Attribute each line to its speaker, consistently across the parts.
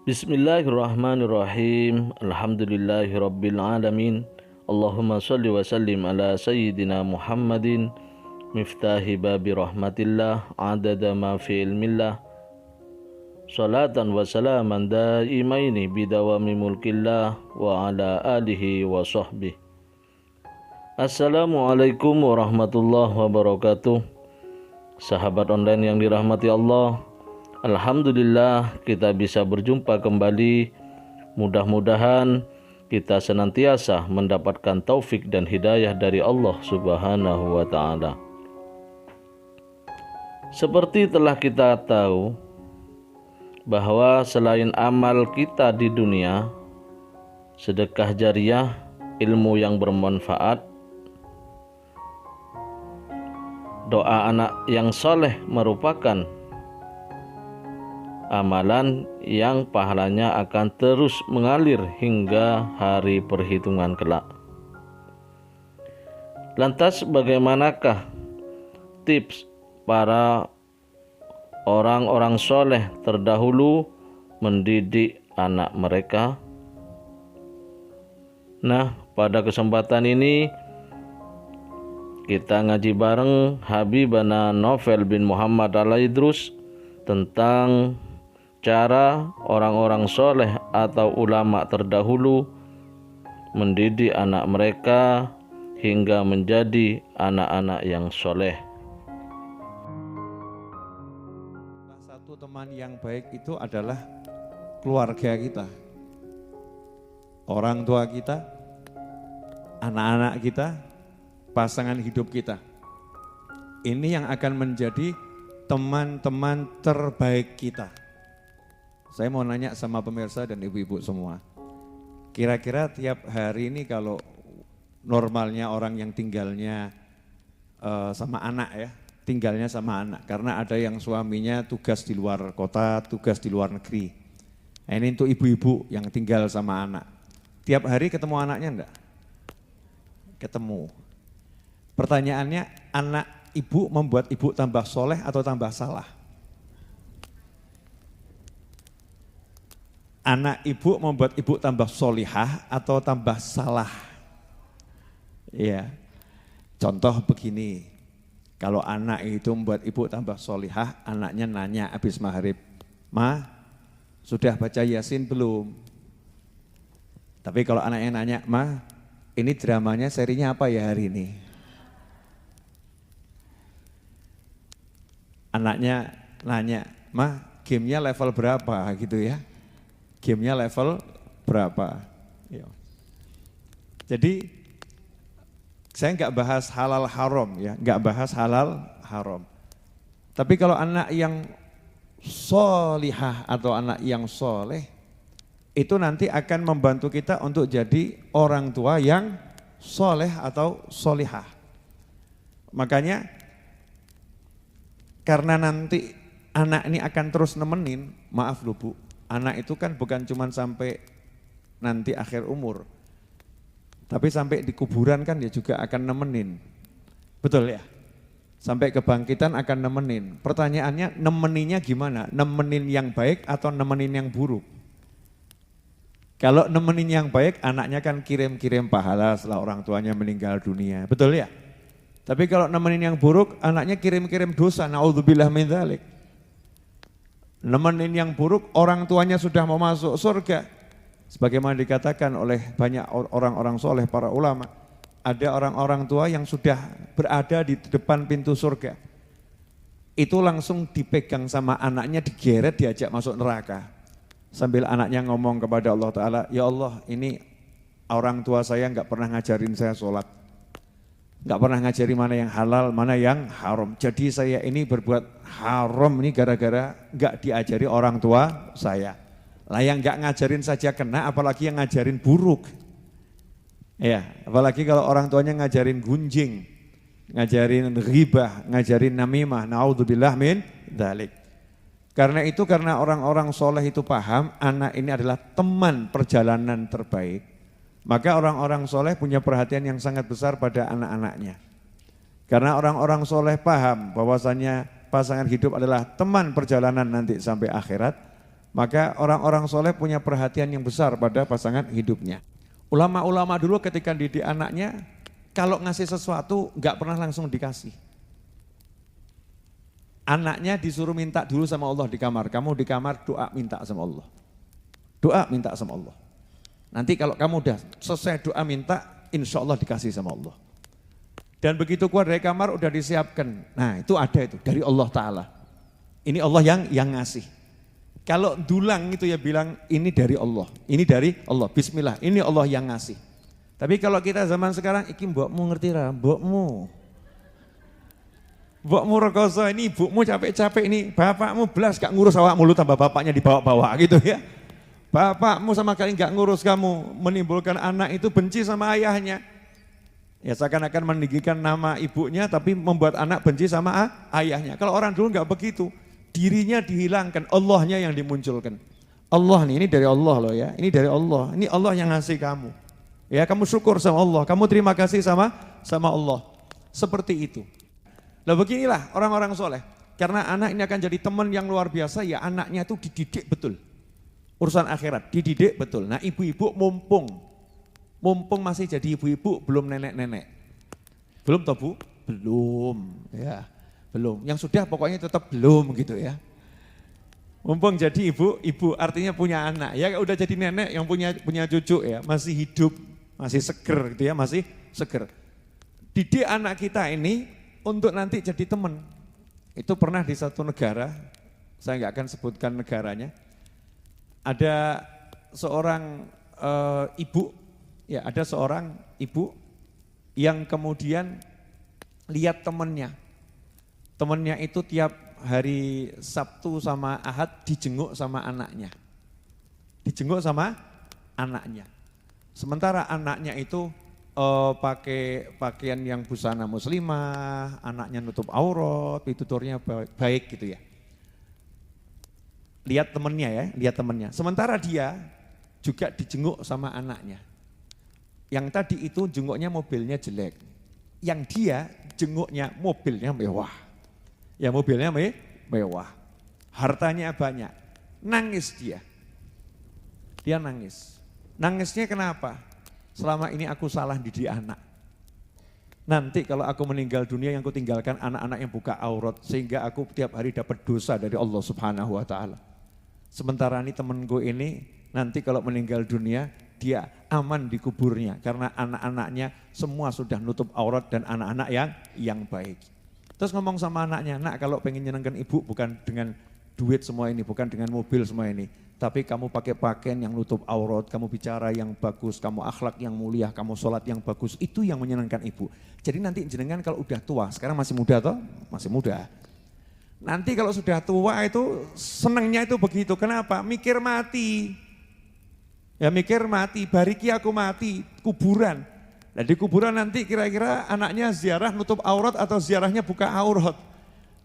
Speaker 1: Bismillahirrahmanirrahim. Alhamdulillahirabbil alamin. Allahumma shalli wa sallim ala sayyidina Muhammadin miftahi babi rahmatillah adada ma fi ilmillah. Salatan wa salaman daimaini bidawami mulkillah wa ala alihi wa sahbihi. Assalamualaikum warahmatullahi wabarakatuh. Sahabat online yang dirahmati Allah, alhamdulillah kita bisa berjumpa kembali. Mudah-mudahan kita senantiasa mendapatkan taufik dan hidayah dari Allah Subhanahu wa ta'ala. Seperti telah kita tahu bahwa selain amal kita di dunia, sedekah jariyah, ilmu yang bermanfaat, doa anak yang soleh merupakan amalan yang pahalanya akan terus mengalir hingga hari perhitungan kelak. Lantas bagaimanakah tips para orang-orang soleh terdahulu mendidik anak mereka? Nah, pada kesempatan ini kita ngaji bareng Habibana Novel bin Muhammad Al-Idrus tentang cara orang-orang soleh atau ulama terdahulu mendidik anak mereka hingga menjadi anak-anak yang soleh.
Speaker 2: Salah satu teman yang baik itu adalah keluarga kita, orang tua kita, anak-anak kita, pasangan hidup kita. Ini yang akan menjadi teman-teman terbaik kita. Saya mau nanya sama pemirsa dan ibu-ibu semua. Kira-kira tiap hari ini kalau normalnya orang yang tinggalnya sama anak ya, tinggalnya sama anak. Karena ada yang suaminya tugas di luar kota, tugas di luar negeri. Nah, ini untuk ibu-ibu yang tinggal sama anak. Tiap hari ketemu anaknya enggak? Ketemu. Pertanyaannya, anak ibu membuat ibu tambah soleh atau tambah salah? Anak ibu membuat ibu tambah solihah atau tambah salah? Ya, contoh begini, kalau anak itu membuat ibu tambah solihah, anaknya nanya habis maghrib, "Ma, sudah baca Yasin belum?" Tapi kalau anaknya nanya, "Ma, ini dramanya serinya apa ya hari ini?" Anaknya nanya, "Ma, gamenya level berapa?" gitu ya. Gamenya level berapa? Jadi saya nggak bahas halal haram ya, nggak bahas halal haram. Tapi kalau anak yang solihah atau anak yang soleh, itu nanti akan membantu kita untuk jadi orang tua yang soleh atau solihah. Makanya karena nanti anak ini akan terus nemenin, maaf loh Bu, anak itu kan bukan cuma sampai nanti akhir umur, tapi sampai di kuburan kan dia juga akan nemenin. Betul ya? Sampai kebangkitan akan nemenin. Pertanyaannya nemeninnya gimana? Nemenin yang baik atau nemenin yang buruk? Kalau nemenin yang baik, anaknya kan kirim-kirim pahala setelah orang tuanya meninggal dunia. Betul ya? Tapi kalau nemenin yang buruk, anaknya kirim-kirim dosa. Na'udzubillah min dzalik. Nemenin yang buruk, orang tuanya sudah mau masuk surga. Sebagaimana dikatakan oleh banyak orang-orang soleh, para ulama. Ada orang-orang tua yang sudah berada di depan pintu surga. Itu langsung dipegang sama anaknya, digeret, diajak masuk neraka. Sambil anaknya ngomong kepada Allah Ta'ala, "Ya Allah, ini orang tua saya enggak pernah ngajarin saya sholat. Enggak pernah ngajari mana yang halal, mana yang haram. Jadi saya ini berbuat haram ini gara-gara enggak diajari orang tua saya. Lah yang nggak ngajarin saja kena, apalagi yang ngajarin buruk. Ya, apalagi kalau orang tuanya ngajarin gunjing, ngajarin ghibah, ngajarin namimah, naudzubillah min dzalik. Karena itu, karena orang-orang soleh itu paham anak ini adalah teman perjalanan terbaik, maka orang-orang soleh punya perhatian yang sangat besar pada anak-anaknya. Karena orang-orang soleh paham bahwasannya pasangan hidup adalah teman perjalanan nanti sampai akhirat, maka orang-orang soleh punya perhatian yang besar pada pasangan hidupnya. Ulama-ulama dulu ketika didik anaknya, kalau ngasih sesuatu nggak pernah langsung dikasih. Anaknya disuruh minta dulu sama Allah di kamar. Kamu di kamar doa minta sama Allah. Doa minta sama Allah. Nanti kalau kamu udah selesai doa minta, insya Allah dikasih sama Allah. Dan begitu keluar dari kamar udah disiapkan. Nah itu ada itu dari Allah Ta'ala. Ini Allah yang ngasih. Kalau dulang itu ya bilang ini dari Allah, ini dari Allah, bismillah, ini Allah yang ngasih. Tapi kalau kita zaman sekarang, iki mbokmu ngerti ra, mbokmu rekoso, ini ibumu capek-capek ini, bapakmu belas gak ngurus awakmu, lu tambah bapaknya dibawa-bawa gitu ya. Bapakmu sama kali gak ngurus kamu, menimbulkan anak itu benci sama ayahnya. Ya seakan-akan meninggikan nama ibunya tapi membuat anak benci sama ayahnya. Kalau orang dulu gak begitu. Dirinya dihilangkan, Allahnya yang dimunculkan. Allah nih, ini dari Allah loh ya, ini dari Allah, ini Allah yang ngasih kamu. Ya kamu syukur sama Allah, kamu terima kasih sama Allah. Seperti itu. Nah beginilah orang-orang soleh. Karena anak ini akan jadi teman yang luar biasa, ya anaknya itu dididik betul. Urusan akhirat, dididik betul. Nah ibu-ibu mumpung masih jadi ibu-ibu, belum nenek-nenek. Belum toh Bu? Belum, ya. Belum, yang sudah pokoknya tetap belum gitu ya. Mumpung jadi ibu artinya punya anak, ya udah jadi nenek yang punya cucu ya, masih hidup, masih seger gitu ya, masih seger. Didik anak kita ini untuk nanti jadi teman. Itu pernah di satu negara, saya nggak akan sebutkan negaranya, ada seorang ibu, ya ada seorang ibu yang kemudian lihat temennya itu tiap hari Sabtu sama Ahad dijenguk sama anaknya. Dijenguk sama anaknya. Sementara anaknya itu pakai pakaian yang busana muslimah, anaknya nutup aurat, tuturnya baik gitu ya. Lihat temennya. Sementara dia juga dijenguk sama anaknya. Yang tadi itu jenguknya mobilnya jelek. Yang dia jenguknya mobilnya mewah. Ya mobilnya mewah, hartanya banyak, nangis dia nangis. Nangisnya kenapa? Selama ini aku salah didik anak. Nanti kalau aku meninggal dunia yang aku tinggalkan anak-anak yang buka aurat, sehingga aku tiap hari dapat dosa dari Allah Subhanahu Wa Taala. Sementara ini temanku ini nanti kalau meninggal dunia dia aman di kuburnya karena anak-anaknya semua sudah nutup aurat dan anak-anak yang baik. Terus ngomong sama anaknya, nak kalau pengen nyenangkan ibu bukan dengan duit semua ini, bukan dengan mobil semua ini. Tapi kamu pakai pakaian yang nutup aurat, kamu bicara yang bagus, kamu akhlak yang mulia, kamu sholat yang bagus. Itu yang menyenangkan ibu. Jadi nanti jenengan kalau udah tua, sekarang masih muda toh? Masih muda. Nanti kalau sudah tua itu senangnya itu begitu. Kenapa? Mikir mati. Ya mikir mati, bariki aku mati, kuburan. Nah di kuburan nanti kira-kira anaknya ziarah nutup aurat atau ziarahnya buka aurat.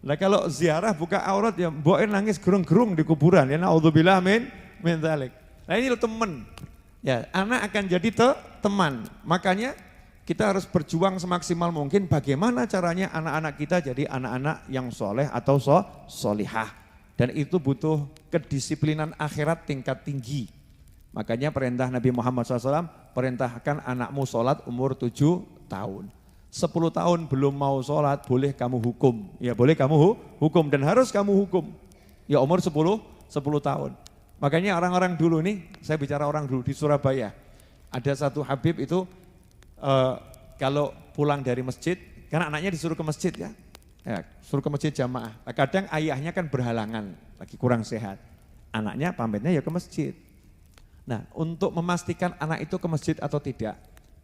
Speaker 2: Nah kalau ziarah buka aurat ya mboknya nangis gerung-gerung di kuburan. Ya naudzubillah min dzalik. Nah ini loh teman. Ya anak akan jadi teman. Makanya kita harus berjuang semaksimal mungkin bagaimana caranya anak-anak kita jadi anak-anak yang soleh atau solihah. Dan itu butuh kedisiplinan akhirat tingkat tinggi. Makanya perintah Nabi Muhammad SAW, perintahkan anakmu sholat umur 7 tahun. 10 tahun belum mau sholat, boleh kamu hukum. Ya boleh kamu hukum dan harus kamu hukum. Ya umur 10 tahun. Makanya orang-orang dulu nih, saya bicara orang dulu di Surabaya. Ada satu Habib itu kalau pulang dari masjid, karena anaknya disuruh ke masjid ya. Suruh ke masjid jamaah. Kadang ayahnya kan berhalangan, lagi kurang sehat. Anaknya pamitnya ya ke masjid. Nah untuk memastikan anak itu ke masjid atau tidak,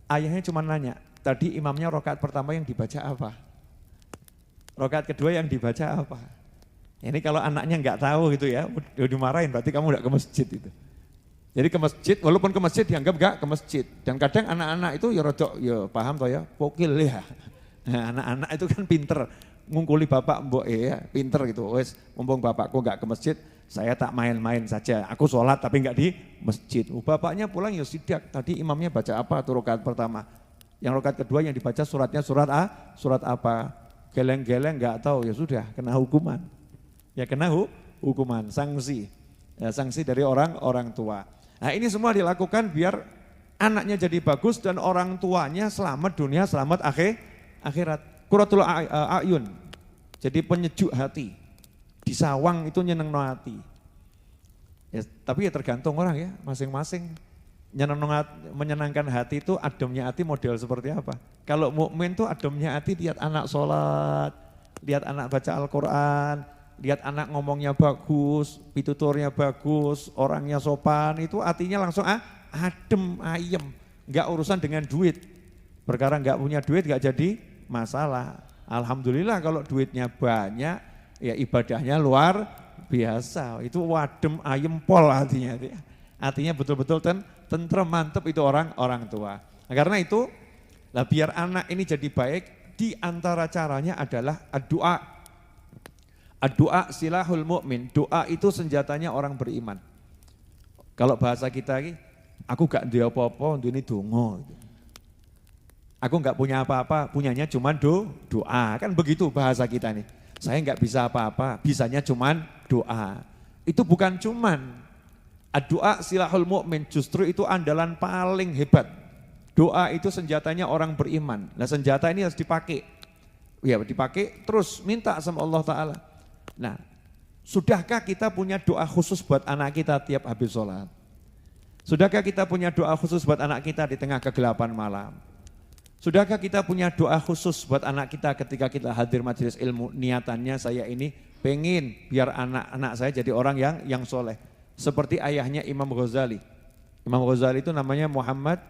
Speaker 2: ayahnya cuma nanya, tadi imamnya rakaat pertama yang dibaca apa? Rakaat kedua yang dibaca apa? Ini kalau anaknya nggak tahu gitu ya, udah dimarahin berarti kamu nggak ke masjid itu. Jadi ke masjid, walaupun ke masjid dianggap enggak ke masjid. Dan kadang anak-anak itu ya rodok, ya paham toh ya, pokil ya. Nah, anak-anak itu kan pinter, ngungkuli bapak mbok ya, pinter gitu. Wes, mumpung bapakku enggak ke masjid, saya tak main-main saja. Aku sholat tapi enggak di masjid. Bapaknya pulang ya sidak, tadi imamnya baca apa tuh rakaat pertama. Yang rakaat kedua yang dibaca suratnya surat surat apa. Geleng-geleng enggak tahu, ya sudah kena hukuman. Ya kena hukuman, sanksi. Ya, sanksi dari orang tua. Nah ini semua dilakukan biar anaknya jadi bagus dan orang tuanya selamat dunia, selamat akhirat. Qurratul a'yun, jadi penyejuk hati. Disawang itu nyenengno hati. Ya, tapi ya tergantung orang ya, masing-masing. Menyenangkan hati itu ademnya hati model seperti apa. Kalau mukmin tuh ademnya hati lihat anak sholat, lihat anak baca Al-Quran, lihat anak ngomongnya bagus, pituturnya bagus, orangnya sopan, itu artinya langsung adem, ayem, enggak urusan dengan duit. Perkara enggak punya duit enggak jadi masalah. Alhamdulillah kalau duitnya banyak, ya ibadahnya luar biasa. Itu wadem, ayem, pol artinya. Artinya betul-betul tentrem, mantep itu orang tua. Nah, karena itu, lah biar anak ini jadi baik, di antara caranya adalah doa. Doa silahul mu'min, doa itu senjatanya orang beriman. Kalau bahasa kita ini, aku gak ada apa-apa, ini dongo. Aku gak punya apa-apa, punyanya cuma doa. Kan begitu bahasa kita nih. Saya gak bisa apa-apa, bisanya cuma doa. Itu bukan cuman. Doa silahul mu'min, justru itu andalan paling hebat. Doa itu senjatanya orang beriman. Nah senjata ini harus dipakai. Ya dipakai terus minta sama Allah Ta'ala. Nah, sudahkah kita punya doa khusus buat anak kita tiap habis sholat? Sudahkah kita punya doa khusus buat anak kita di tengah kegelapan malam? Sudahkah kita punya doa khusus buat anak kita ketika kita hadir majelis ilmu? Niatannya saya ini pengen biar anak-anak saya jadi orang yang soleh. Seperti ayahnya Imam Ghazali. Imam Ghazali itu namanya Muhammad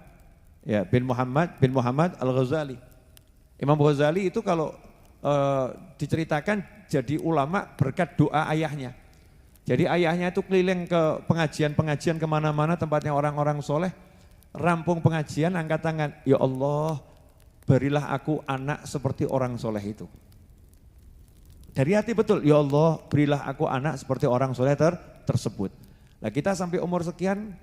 Speaker 2: bin Muhammad Al-Ghazali. Imam Ghazali itu kalau diceritakan jadi ulama berkat doa ayahnya. Jadi ayahnya itu keliling ke pengajian-pengajian kemana-mana tempatnya orang-orang soleh. Rampung pengajian angkat tangan, ya Allah berilah aku anak seperti orang soleh itu. Dari hati betul, ya Allah berilah aku anak seperti orang soleh tersebut. Nah kita sampai umur sekian,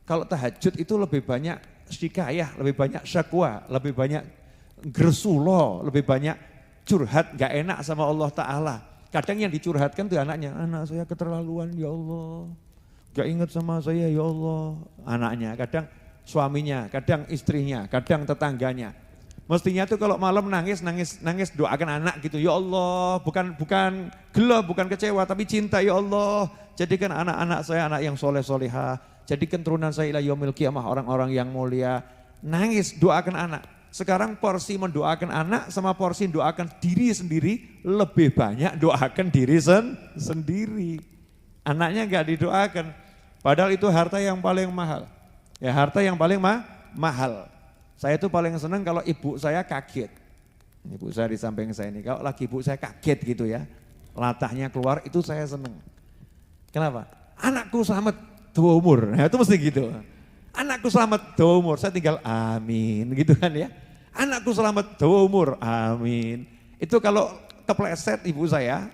Speaker 2: kalau tahajud itu lebih banyak syikayah, lebih banyak syakwa, lebih banyak gersulo, lebih banyak curhat gak enak sama Allah Ta'ala. Kadang yang dicurhatkan tuh anaknya, anak saya keterlaluan ya Allah, gak ingat sama saya ya Allah. Anaknya, kadang suaminya, kadang istrinya, kadang tetangganya. Mestinya tuh kalau malam nangis doakan anak gitu, ya Allah, bukan gelo, bukan kecewa, tapi cinta ya Allah. Jadikan anak-anak saya anak yang soleh-solehah, jadikan turunan saya ila yaumil qiyamah orang-orang yang mulia. Nangis doakan anak. Sekarang porsi mendoakan anak sama porsi doakan diri sendiri lebih banyak doakan diri sendiri. Anaknya enggak didoakan, padahal itu harta yang paling mahal. Ya harta yang paling mahal. Saya itu paling senang kalau ibu saya kaget. Ibu saya di samping saya ini, kalau lagi ibu saya kaget gitu ya, latahnya keluar itu saya senang. Kenapa? Anakku selamat tua umur, nah itu mesti gitu. Anakku selamat tua umur, saya tinggal amin gitu kan ya. Anakku selamat tua umur, amin. Itu kalau kepleset ibu saya,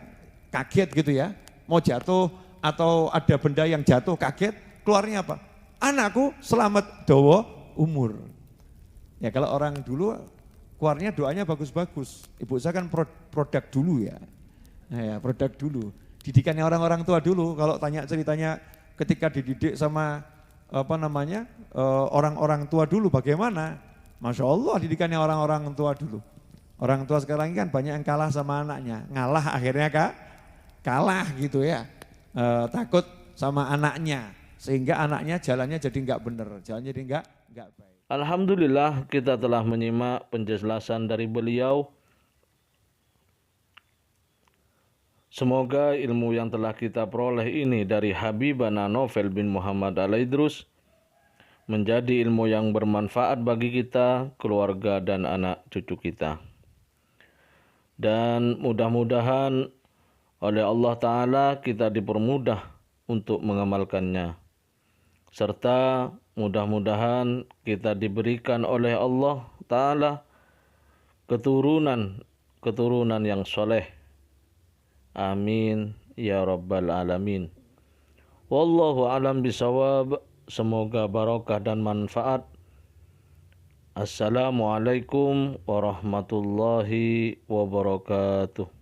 Speaker 2: kaget gitu ya, mau jatuh atau ada benda yang jatuh kaget, keluarnya apa? Anakku selamat tua umur. Ya kalau orang dulu keluarnya doanya bagus-bagus. Ibu saya kan produk dulu ya. Nah ya produk dulu. Didikannya orang-orang tua dulu, kalau tanya ceritanya ketika dididik sama orang-orang tua dulu bagaimana? Masya Allah didikannya orang-orang tua dulu. Orang tua sekarang ini kan banyak yang kalah sama anaknya. Ngalah akhirnya kalah gitu ya. Takut sama anaknya. Sehingga anaknya jalannya jadi enggak benar, jalannya jadi enggak baik.
Speaker 1: Alhamdulillah kita telah menyimak penjelasan dari beliau. Semoga ilmu yang telah kita peroleh ini dari Habibana Novel bin Muhammad Al-Idrus menjadi ilmu yang bermanfaat bagi kita, keluarga dan anak cucu kita. Dan mudah-mudahan oleh Allah Ta'ala kita dipermudah untuk mengamalkannya. serta mudah-mudahan kita diberikan oleh Allah Ta'ala keturunan yang soleh. Amin ya rabbal alamin. Wallahu alam bisawab. Semoga barokah dan manfaat. Assalamualaikum warahmatullahi wabarakatuh.